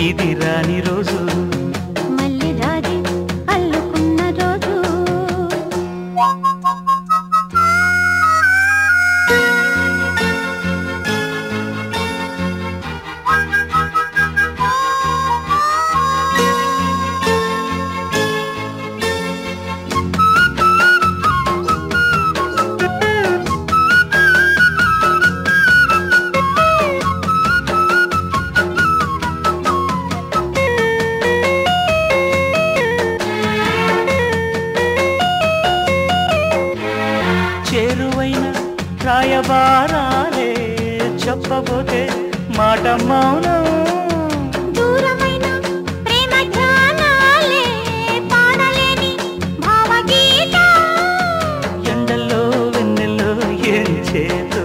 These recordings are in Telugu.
ఇది రాని రోజు మళ్ళీ రాజీ అల్లుకున్న రోజు రాయబారాలే చెప్పబోతే మాట మౌనం దూరమైన ప్రేమ ధ్యానాలే పాడలేని భావగీత ఎండల్లో వెన్నెల్లో ఏం చేతో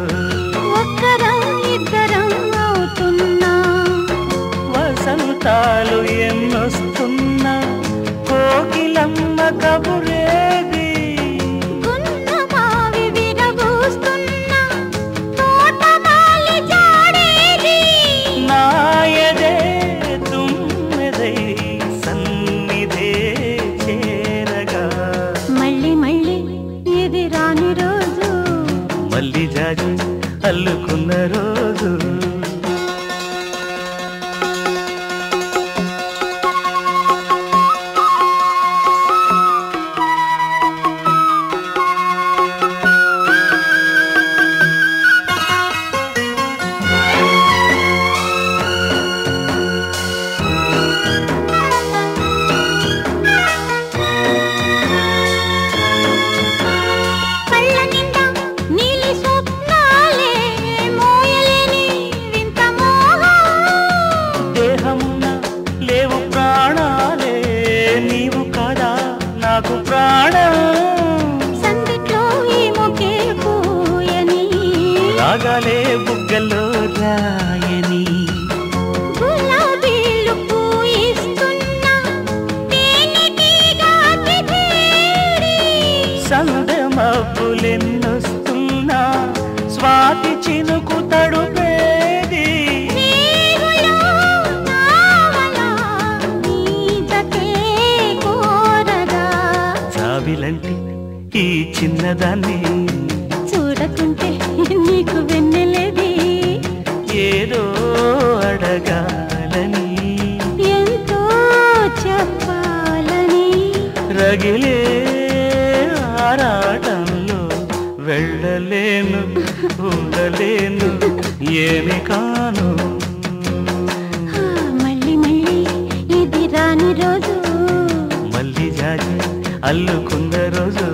ఒక్కరం ఇద్దరం అవుతున్నా వసంతాలు ఎన్నొస్తున్నా కోకిలమ్మ కబురేది మళ్ళీ జాజి అల్లుకున్న రోజు నాకు ప్రాణం సందిట్లో ఈ మొకే పూయని రాగాలే బుగ్గల్లో రాయని గులాబీలు పూయిస్తున్నా తేనెటీగాకి తేడి సందె మబ్బులెన్నొస్తున్నా స్వాతి చినుకు తడుపేది జాబిలంటి ఈ చిన్నదాన్ని చూడకుంటే నీకు వెన్నెలేది ఏదో అడగాలని ఎంతో చెప్పాలని రగిలే ఆరాటంలో వెళ్ళలేను ఉండలేను ఏమి కాను మళ్ళీ మళ్ళీ ఇది రాని రోజు మళ్ళీ జాజి అల్లుకున్న రోజు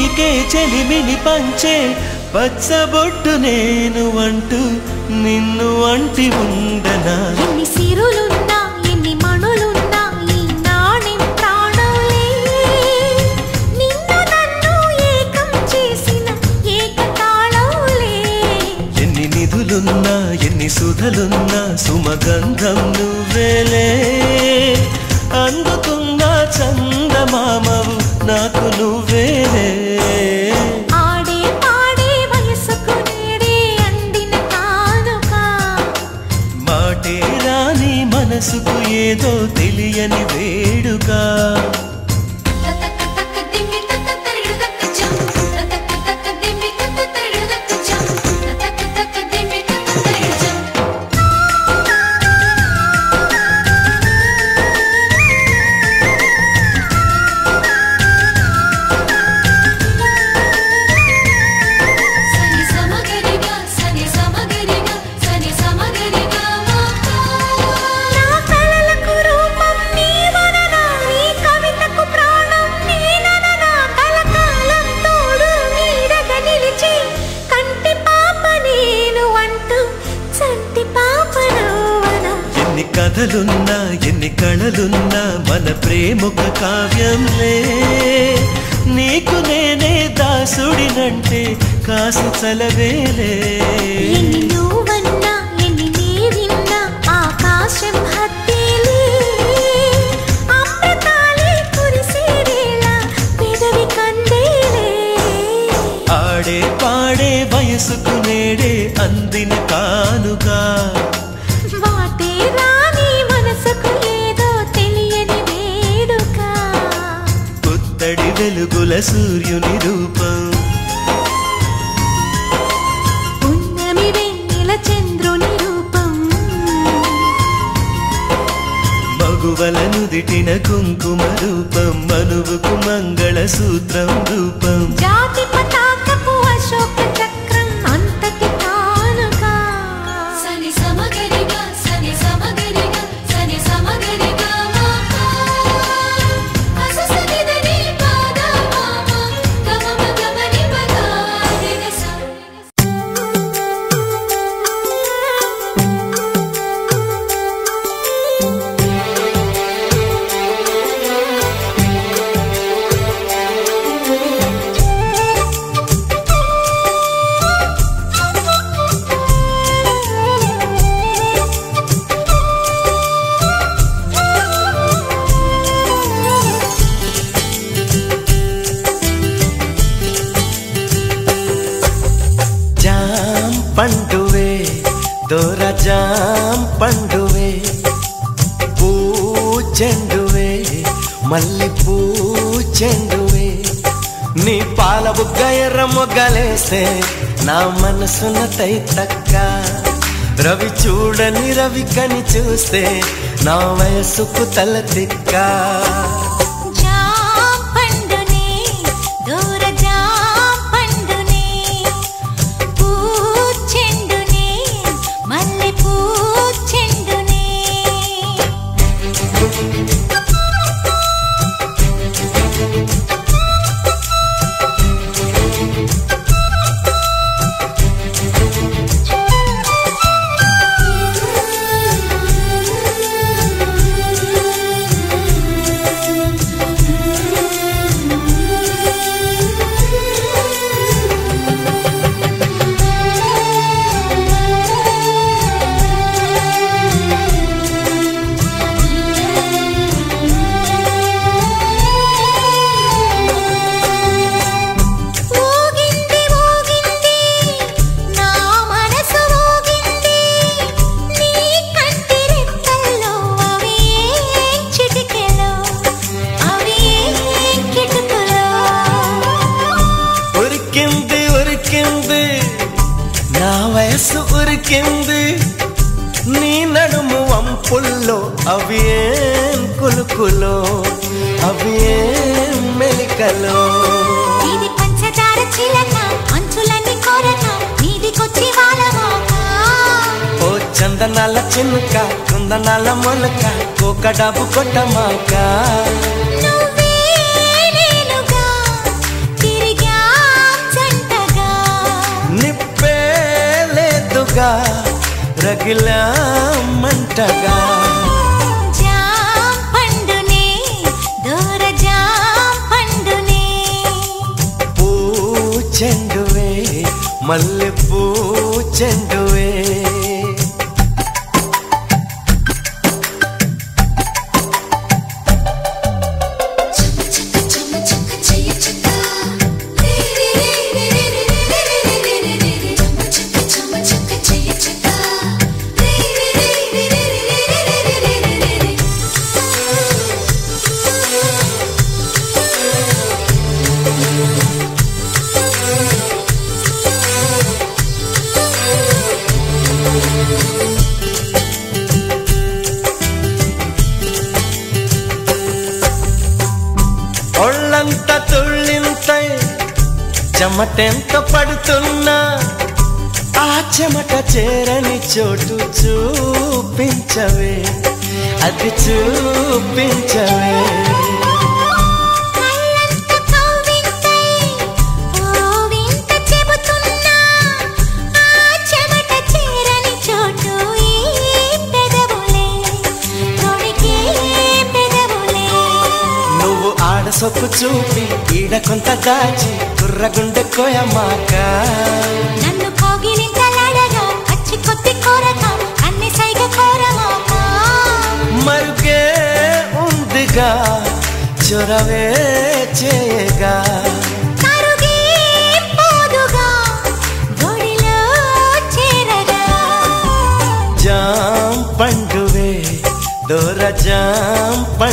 నీకే చెలిమిని పంచే పచ్చబొట్టు నేను అంటూ నిన్ను అంటి ఉండనా ఎన్ని సిరులున్నా ఎన్ని మణులున్నా ఈ నాణెం ప్రాణంలే నిన్ను నన్ను ఏకం చేసిన ఏకతాళంలే ఎన్ని నిధులున్నా ఎన్ని సుధలున్నా సుమగంధం నువ్వేలే అందుతున్న చందమామవు నాకు నువ్వేలే ఆడే పాడే వయసుకు నేడే అందిన కానుక మాటే రాని మనసుకు ఏదో తెలియని వేడుక కథలున్నా ఎన్ని కళలున్నా మన ప్రేమొక కావ్యంలే నీకు నేనే దాసుడినంటే కాసు చలవేలే ఎన్ని నువ్వన్నా ఎన్ని నీవిన్నా ఆకాశం హత్తేలే అమృతాలే కురిసేవేళ పెదవి కందేలే ఆడే పాడే వయసుకు నేడే అందిన కానుగా వెలుగుల సూర్యుని రూపం ఉన్నమి వెన్నెల చంద్రుని రూపం మగువల నుదిటిన కుంకుమ రూపం మనువుకు మంగళ సూత్రం రూపం జాతి పతాకపు అశోక చక్రం అంతటి కానుక సని సమగరిగా సని సమగరిగా సని సమగరిగా పండువే దోరజాం పండువే పూచెండువే మల్లి పూచెండువే నీ పాల బుగ్గ ఎర్ర మొగ్గలేస్తే నా మనసున తైతక్క రవి చూడని రవి కని చూస్తే నా వయసుకు తల తిక్క నీ నడుము వంపుల్లో అవి ఏం కులుకులో అవి ఏం మెలికలో ఇది పంచదార చిలక అంచులన్నీ కొరక నీదికొచ్చి వాళ్ళమోక ఓ చందనాల చినుక కుందనాల మొలక కోక డబ్బు కొట్టమాక నువ్వే నేనుగా తిరిగా జంటగా రగిలా మంటగా జాం పండునే దూర జాం పండునే పూ చెండువే మల్లె పూ చెండువే ఒళ్ళంత తుళ్ళింతై చెమటెంత పడుతున్నా ఆ చెమట చేరని చోటు చూపించవే అది చూపించవే కళ్ళంత కవ్వింతై ఓ వింత చెబుతున్నా ఆ చెమట చేరని చోటు ఈ పెదవులే తొడిగే పెదవులే నువ్వు ఆడ సొక్కు చూపి ఈడ కొంత దాచి కుర్రగుండె కోయమాక నన్ను కోగిలింతలాడగా అచ్చి కొద్ది కోరక అన్ని సైగ కోరమాక మరుగే ఉందిగా చొరవే చేయగా కరుగే పోదుగా గొడిలో చేరగా జాం పండువే దూర జాం పండు